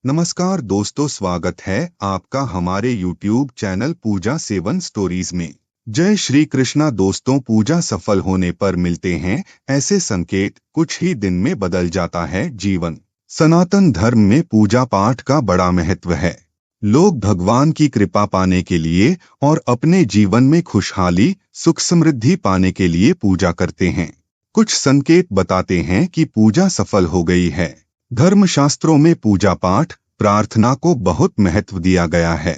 नमस्कार दोस्तों, स्वागत है आपका हमारे YouTube चैनल पूजा 7 स्टोरीज में। जय श्री कृष्णा दोस्तों, पूजा सफल होने पर मिलते हैं ऐसे संकेत, कुछ ही दिन में बदल जाता है जीवन। सनातन धर्म में पूजा पाठ का बड़ा महत्व है। लोग भगवान की कृपा पाने के लिए और अपने जीवन में खुशहाली सुख समृद्धि पाने के लिए पूजा करते हैं। कुछ संकेत बताते हैं कि पूजा सफल हो गई है। धर्मशास्त्रों में पूजा पाठ प्रार्थना को बहुत महत्व दिया गया है।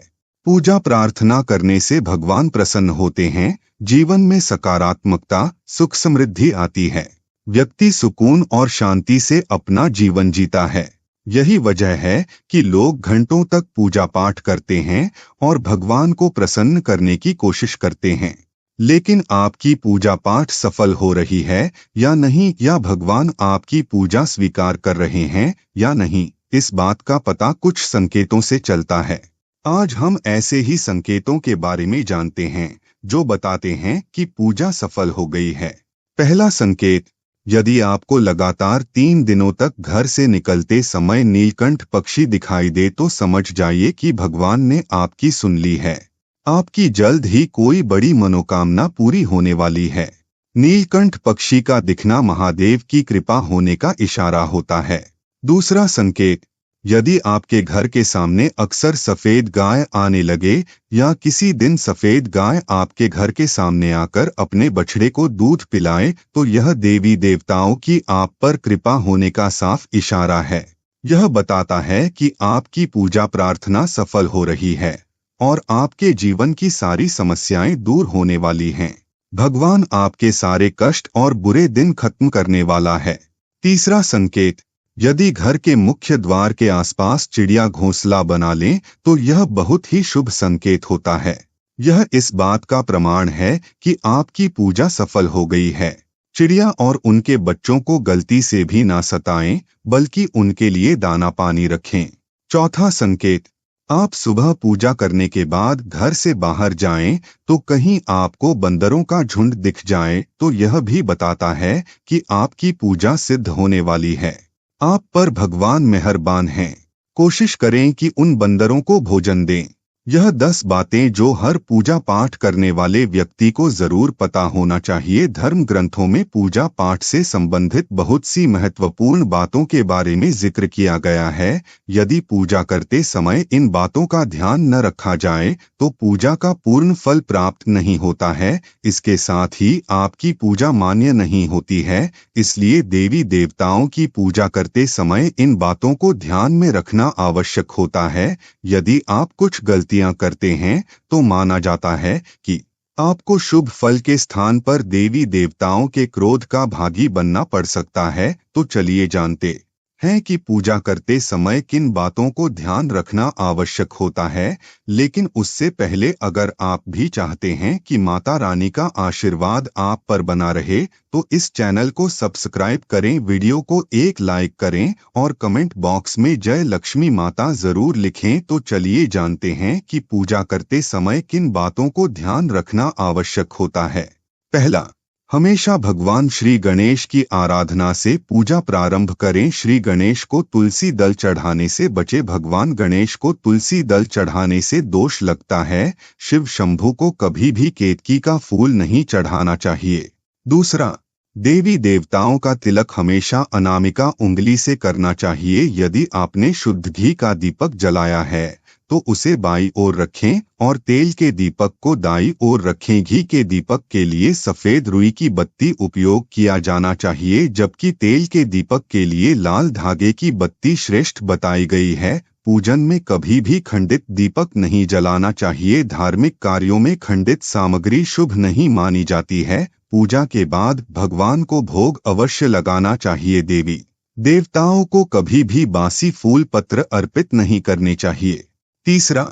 पूजा प्रार्थना करने से भगवान प्रसन्न होते हैं, जीवन में सकारात्मकता सुख समृद्धि आती है। व्यक्ति सुकून और शांति से अपना जीवन जीता है। यही वजह है कि लोग घंटों तक पूजा पाठ करते हैं और भगवान को प्रसन्न करने की कोशिश करते हैं। लेकिन आपकी पूजा पाठ सफल हो रही है या नहीं, या भगवान आपकी पूजा स्वीकार कर रहे हैं या नहीं, इस बात का पता कुछ संकेतों से चलता है। आज हम ऐसे ही संकेतों के बारे में जानते हैं जो बताते हैं कि पूजा सफल हो गई है। पहला संकेत, यदि आपको लगातार 3 दिनों तक घर से निकलते समय नीलकंठ पक्षी दिखाई दे तो समझ जाइए कि भगवान ने आपकी सुन ली है। आपकी जल्द ही कोई बड़ी मनोकामना पूरी होने वाली है। नीलकंठ पक्षी का दिखना महादेव की कृपा होने का इशारा होता है। दूसरा संकेत, यदि आपके घर के सामने अक्सर सफेद गाय आने लगे या किसी दिन सफेद गाय आपके घर के सामने आकर अपने बछड़े को दूध पिलाए तो यह देवी देवताओं की आप पर कृपा होने का साफ इशारा है। यह बताता है कि आपकी पूजा प्रार्थना सफल हो रही है और आपके जीवन की सारी समस्याएं दूर होने वाली हैं। भगवान आपके सारे कष्ट और बुरे दिन खत्म करने वाला है। तीसरा संकेत, यदि घर के मुख्य द्वार के आसपास चिड़िया घोंसला बना लें तो यह बहुत ही शुभ संकेत होता है। यह इस बात का प्रमाण है कि आपकी पूजा सफल हो गई है। चिड़िया और उनके बच्चों को गलती से भी ना सताएं, बल्कि उनके लिए दाना पानी रखें। चौथा संकेत, आप सुबह पूजा करने के बाद घर से बाहर जाएं तो कहीं आपको बंदरों का झुंड दिख जाए तो यह भी बताता है कि आपकी पूजा सिद्ध होने वाली है। आप पर भगवान मेहरबान हैं। कोशिश करें कि उन बंदरों को भोजन दें। यह 10 बातें जो हर पूजा पाठ करने वाले व्यक्ति को जरूर पता होना चाहिए। धर्म ग्रंथों में पूजा पाठ से संबंधित बहुत सी महत्वपूर्ण बातों के बारे में जिक्र किया गया है। यदि पूजा करते समय इन बातों का ध्यान न रखा जाए तो पूजा का पूर्ण फल प्राप्त नहीं होता है। इसके साथ ही आपकी पूजा मान्य नहीं होती है। इसलिए देवी देवताओं की पूजा करते समय इन बातों को ध्यान में रखना आवश्यक होता है। यदि आप कुछ गलतियां करते हैं तो माना जाता है कि आपको शुभ फल के स्थान पर देवी देवताओं के क्रोध का भागी बनना पड़ सकता है। तो चलिए जानते हैं कि पूजा करते समय किन बातों को ध्यान रखना आवश्यक होता है। लेकिन उससे पहले अगर आप भी चाहते हैं कि माता रानी का आशीर्वाद आप पर बना रहे तो इस चैनल को सब्सक्राइब करें, वीडियो को एक लाइक करें और कमेंट बॉक्स में जय लक्ष्मी माता जरूर लिखें। तो चलिए जानते हैं कि पूजा करते समय किन बातों को ध्यान रखना आवश्यक होता है। पहला, हमेशा भगवान श्री गणेश की आराधना से पूजा प्रारंभ करें। श्री गणेश को तुलसी दल चढ़ाने से बचे। भगवान गणेश को तुलसी दल चढ़ाने से दोष लगता है। शिव शंभू को कभी भी केतकी का फूल नहीं चढ़ाना चाहिए। दूसरा, देवी देवताओं का तिलक हमेशा अनामिका उंगली से करना चाहिए। यदि आपने शुद्ध घी का दीपक जलाया है तो उसे बाईं ओर रखें और तेल के दीपक को दाईं ओर रखें। घी के दीपक के लिए सफेद रुई की बत्ती उपयोग किया जाना चाहिए, जबकि तेल के दीपक के लिए लाल धागे की बत्ती श्रेष्ठ बताई गई है। पूजन में कभी भी खंडित दीपक नहीं जलाना चाहिए। धार्मिक कार्यों में खंडित सामग्री शुभ नहीं मानी जाती है। पूजा के बाद भगवान को भोग अवश्य लगाना चाहिए। देवी देवताओं को कभी भी बासी फूल पत्र अर्पित नहीं करने चाहिए। तीसरा,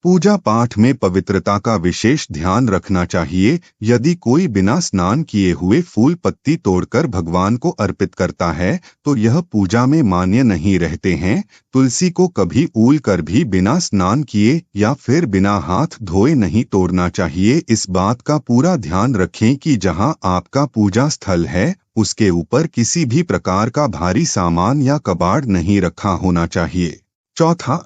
पूजा पाठ में पवित्रता का विशेष ध्यान रखना चाहिए। यदि कोई बिना स्नान किए हुए फूल पत्ती तोड़कर भगवान को अर्पित करता है तो यह पूजा में मान्य नहीं रहते हैं। तुलसी को कभी ऊल कर भी बिना स्नान किए या फिर बिना हाथ धोए नहीं तोड़ना चाहिए। इस बात का पूरा ध्यान रखें कि जहां आपका पूजा स्थल है उसके ऊपर किसी भी प्रकार का भारी सामान या कबाड़ नहीं रखा होना चाहिए। चौथा,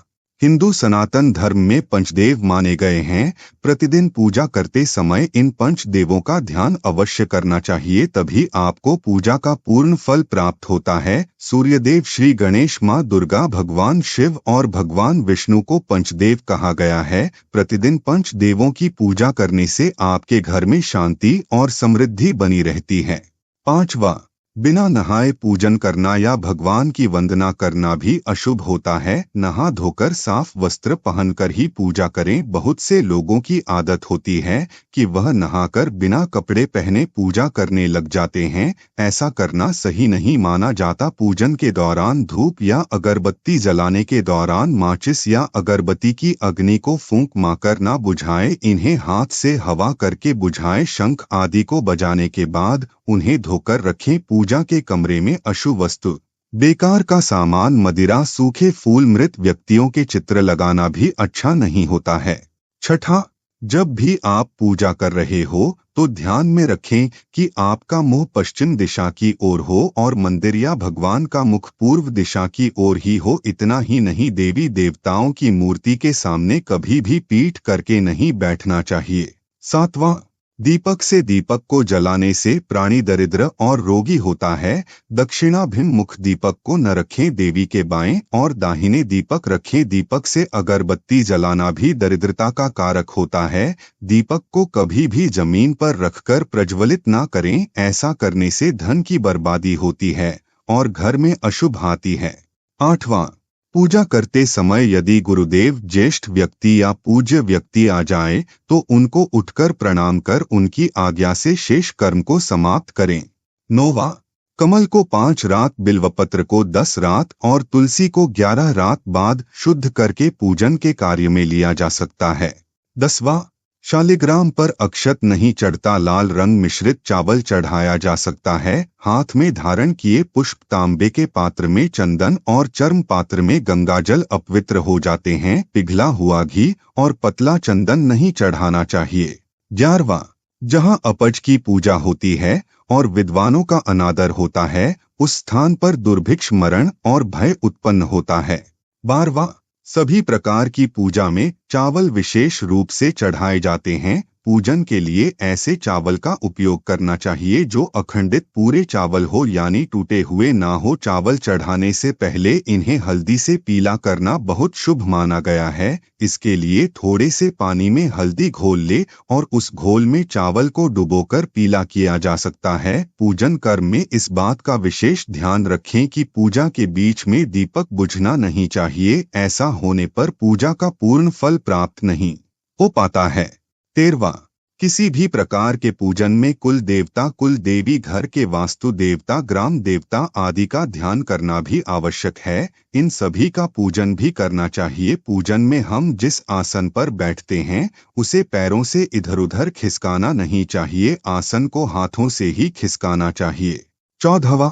हिंदू सनातन धर्म में पंचदेव माने गए हैं। प्रतिदिन पूजा करते समय इन पंचदेवों का ध्यान अवश्य करना चाहिए, तभी आपको पूजा का पूर्ण फल प्राप्त होता है। सूर्यदेव, श्री गणेश, माँ दुर्गा, भगवान शिव और भगवान विष्णु को पंचदेव कहा गया है। प्रतिदिन पंचदेवों की पूजा करने से आपके घर में शांति और समृद्धि बनी रहती है। पांचवा, बिना नहाए पूजन करना या भगवान की वंदना करना भी अशुभ होता है। नहा धोकर साफ वस्त्र पहनकर ही पूजा करें। बहुत से लोगों की आदत होती है कि वह नहाकर बिना कपड़े पहने पूजा करने लग जाते हैं। ऐसा करना सही नहीं माना जाता। पूजन के दौरान धूप या अगरबत्ती जलाने के दौरान माचिस या अगरबत्ती की अग्नि को फूंक माकर ना बुझाएं। इन्हें हाथ से हवा करके बुझाएं। शंख आदि को बजाने के बाद उन्हें धोकर रखें। पूजा के कमरे में अशुभ वस्तु, बेकार का सामान, मदिरा, सूखे फूल, मृत व्यक्तियों के चित्र लगाना भी अच्छा नहीं होता है। छठा, जब भी आप पूजा कर रहे हो तो ध्यान में रखें कि आपका मुंह पश्चिम दिशा की ओर हो और मंदिर या भगवान का मुख पूर्व दिशा की ओर ही हो। इतना ही नहीं, देवी देवताओं की मूर्ति के सामने कभी भी पीठ करके नहीं बैठना चाहिए। सातवां, दीपक से दीपक को जलाने से प्राणी दरिद्र और रोगी होता है। दक्षिणाभिमुख दीपक को न रखें, देवी के बाएं और दाहिने दीपक रखें। दीपक से अगरबत्ती जलाना भी दरिद्रता का कारक होता है। दीपक को कभी भी जमीन पर रखकर प्रज्वलित ना करें। ऐसा करने से धन की बर्बादी होती है और घर में अशुभ आती है। आठवां, पूजा करते समय यदि गुरुदेव, ज्येष्ठ व्यक्ति या पूज्य व्यक्ति आ जाए तो उनको उठकर प्रणाम कर उनकी आज्ञा से शेष कर्म को समाप्त करें। नौवां, कमल को 5 रात, बिल्वपत्र को 10 रात और तुलसी को 11 रात बाद शुद्ध करके पूजन के कार्य में लिया जा सकता है। 10वां, शालिग्राम पर अक्षत नहीं चढ़ता। लाल रंग मिश्रित चावल चढ़ाया जा सकता है। हाथ में धारण किए पुष्प तांबे के पात्र में चंदन और चर्म पात्र में गंगाजल अपवित्र हो जाते हैं। पिघला हुआ घी और पतला चंदन नहीं चढ़ाना चाहिए। 11वां, जहां अपच की पूजा होती है और विद्वानों का अनादर होता है, उस स्थान पर दुर्भिक्ष, मरण और भय उत्पन्न होता है। 12वां, सभी प्रकार की पूजा में चावल विशेष रूप से चढ़ाए जाते हैं। पूजन के लिए ऐसे चावल का उपयोग करना चाहिए जो अखंडित पूरे चावल हो, यानी टूटे हुए ना हो। चावल चढ़ाने से पहले इन्हें हल्दी से पीला करना बहुत शुभ माना गया है। इसके लिए थोड़े से पानी में हल्दी घोल ले और उस घोल में चावल को डुबोकर पीला किया जा सकता है। पूजन कर्म में इस बात का विशेष ध्यान रखें कि पूजा के बीच में दीपक बुझना नहीं चाहिए। ऐसा होने पर पूजा का पूर्ण फल प्राप्त नहीं हो पाता है। 13वां, किसी भी प्रकार के पूजन में कुल देवता, कुल देवी, घर के वास्तु देवता, ग्राम देवता आदि का ध्यान करना भी आवश्यक है। इन सभी का पूजन भी करना चाहिए। पूजन में हम जिस आसन पर बैठते हैं उसे पैरों से इधर उधर खिसकाना नहीं चाहिए। आसन को हाथों से ही खिसकाना चाहिए। 14वां,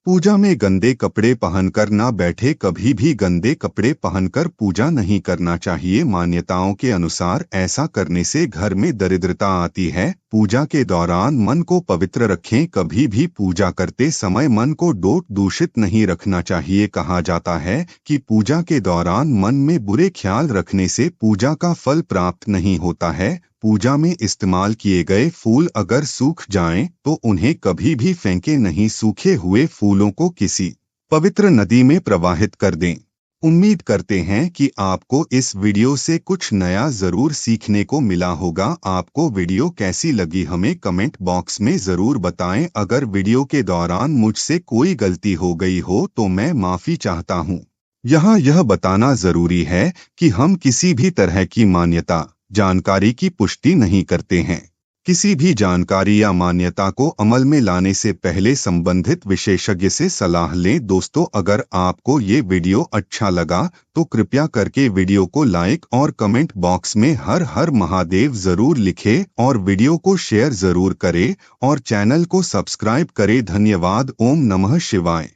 पूजा में गंदे कपड़े पहनकर ना बैठे। कभी भी गंदे कपड़े पहनकर पूजा नहीं करना चाहिए। मान्यताओं के अनुसार ऐसा करने से घर में दरिद्रता आती है। पूजा के दौरान मन को पवित्र रखें। कभी भी पूजा करते समय मन को दूषित नहीं रखना चाहिए। कहा जाता है कि पूजा के दौरान मन में बुरे ख्याल रखने से पूजा का फल प्राप्त नहीं होता है। पूजा में इस्तेमाल किए गए फूल अगर सूख जाएं तो उन्हें कभी भी फेंके नहीं। सूखे हुए फूलों को किसी पवित्र नदी में प्रवाहित कर दें। उम्मीद करते हैं कि आपको इस वीडियो से कुछ नया जरूर सीखने को मिला होगा। आपको वीडियो कैसी लगी हमें कमेंट बॉक्स में जरूर बताएं। अगर वीडियो के दौरान मुझसे कोई गलती हो गई हो तो मैं माफी चाहता हूं। यहाँ यह बताना जरूरी है कि हम किसी भी तरह की मान्यता, जानकारी की पुष्टि नहीं करते हैं। किसी भी जानकारी या मान्यता को अमल में लाने से पहले संबंधित विशेषज्ञ से सलाह लें। दोस्तों, अगर आपको ये वीडियो अच्छा लगा तो कृपया करके वीडियो को लाइक और कमेंट बॉक्स में हर हर महादेव जरूर लिखें और वीडियो को शेयर जरूर करें और चैनल को सब्सक्राइब करें। धन्यवाद। ओम नमः शिवाय।